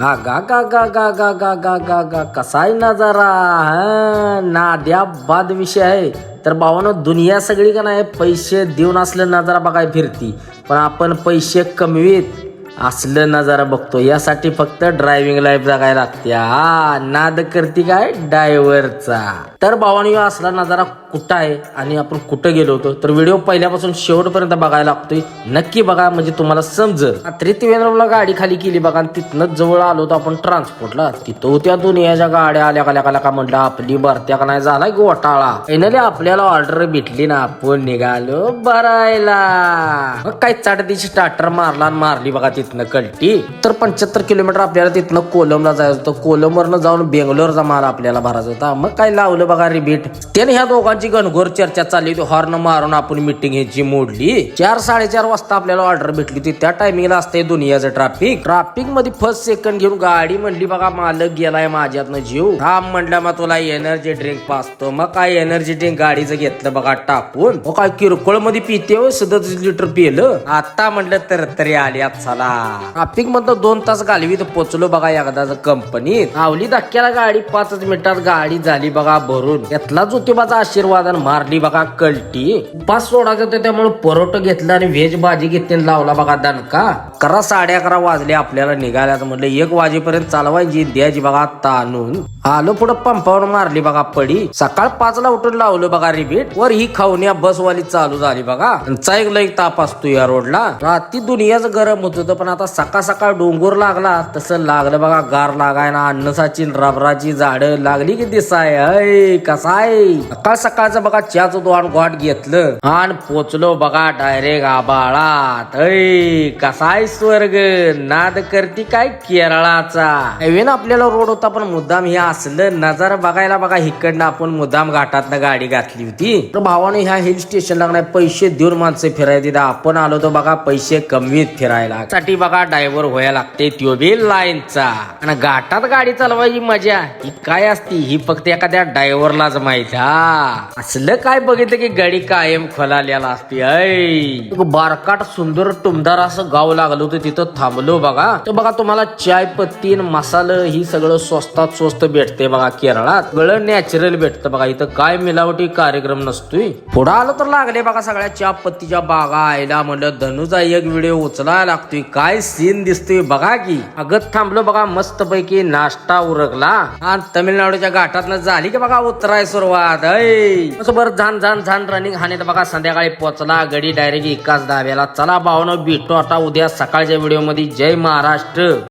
हा गा गा गा गा गा गा गा गा गा कसा आहे नजारा नाद्या बाद विषय आहे. तर भावानो दुनिया सगळी का नाही पैसे देऊन असलं नजारा बघाय फिरती, पण आपण पैसे कमवीत असलं नजारा बघतो. यासाठी फक्त ड्रायव्हिंग लाईफ जगायला लागते. हा नाद करती काय ड्रायव्हरचा. तर भावानो असला नजारा कुठं आहे आणि आपण कुठं गेलो होतो, तर व्हिडिओ पहिल्यापासून शेवटपर्यंत बघायला लागतोय. नक्की बघा म्हणजे तुम्हाला समजेल. रात्री त्रिवेंद्रमला गाडी खाली केली बघा आणि तिथनं जवळ आलो होतो आपण ट्रान्सपोर्टला. तिथं त्या दुनियाच्या गाड्या आल्या का म्हणलं आपली भरत्या का नाही झाला घोटाळा. फायनली आपल्याला ऑर्डर भेटली ना, आपण निघालो भरायला. मग काय चाटतीची स्टार्टर मारली बघा तिथनं कल्टी. तर 75 किलोमीटर आपल्याला तिथनं कोलमला जायचं होतं. कोलमवरनं जाऊन बेंगलोरचा माल आपल्याला भरायचा होता. मग काय लावलं बघा रिबीट. त्याने ह्या दोघांची घनघोर चर्चा चालली होती. हॉर्न मारून आपण मिटिंग ह्याची मोडली. 4-4:30 वाजता आपल्याला ऑर्डर भेटली होती. त्या टायमिंगला असते दुनियाचं ट्रॅफिक मध्ये फर्स्ट सेकंड घेऊन गाडी म्हणली बघा मालक गेलाय माझ्यातनं जीव. थांब म्हणलं मग तुला एनर्जी ड्रिंक पाचतो. मग काय एनर्जी ड्रिंक गाडीचं घेतलं बघा टाकून. मग काय किरकोळ मध्ये पिते 37 लिटर पिलं. आता म्हणलं तर तरी आली चला. ट्रॅफिक मधलं 2 तास घालवीत पोचलो बघा एकदाच कंपनीत. आवली धक्क्याला गाडी 5 मिनिटात गाडी झाली बघा भरून. यातला ज्योतिबाचा आशीर्वाद मारली बघा कल्टी. उपास सोडायचं होतं त्यामुळे परोठ घेतलं आणि व्हेज भाजी घेतली लावला बघा दणका. 11-11:30 वाजले आपल्याला निघाल्याचं. म्हणलं 1 वाजेपर्यंत चालवायची द्यायची बघा ताणून. आलो पुढं पंपावर मारली बघा पडी. सकाळ 5ला उठून लावलं बघा रिबीट. वर ही खावण्या बसवाली चालू झाली बघा. चांगला एक ताप असतो या रोडला. रात्री दुनियाच गरम होत होतं, पण आता सकाळ डोंगर लागला तसं लागलं बघा गार लागाय ना. अन्नसाची रबराची झाडं लागली की दिसाय. कसा आहे सकाळचं बघा चहाचं 2 घोट घेतलं आणि पोचलो बघा डायरेक्ट आबाळात. कसा आहे स्वर्ग. नाद करती काय केरळाचा. नवीन आपल्याला रोड होता, पण मुद्दाम हे असलं नजारा बघायला बघा इकडनं आपण मुद्दाम घाटातनं गाडी घातली होती. तर भावाने ह्या हिल स्टेशनला नाही पैसे देऊन माणसं फिरायला दिला. आपण आलो तर बघा पैसे कमवीत फिरायला साठी बघा ड्रायव्हर व्हायला लागते त्यो बी लाईनचा. आणि घाटात गाडी चालवायची मजा ही काय असती ही फक्त एखाद्या ड्रायव्हरलाच माहित. असलं काय बघितलं की गाडी कायम खोलालेला असते. बारकाट सुंदर टुमदार असं गाव लागलं होतं. तिथं थांबलो बघा. तर बघा तुम्हाला चाय पत्ती मसाला ही सगळं स्वस्तात स्वस्त भेटते बघा केरळात. सगळं नॅचरल भेटतं बघा. इथं काय मिलावटी कार्यक्रम नसतोय. पुढं आलो तर लागले बघा सगळ्या चहा पत्तीच्या बागा. आयला म्हणलं धनुचा एक व्हिडिओ उचलायला लागतोय. काय सीन दिसतोय बघा की. अगत थांबलो बघा मस्त पैकी नाश्ता उरकला आणि तमिळनाडूच्या घाटातनं झाली की बघा उतराय सुरुवात. बरं झान रनिंग हाने बघा संध्याकाळी पोचला. गडी डायरेक्ट एकाच धाब्याला. चला भावनो भेटू आता उद्या सकाळच्या व्हिडिओ मध्ये. जय महाराष्ट्र.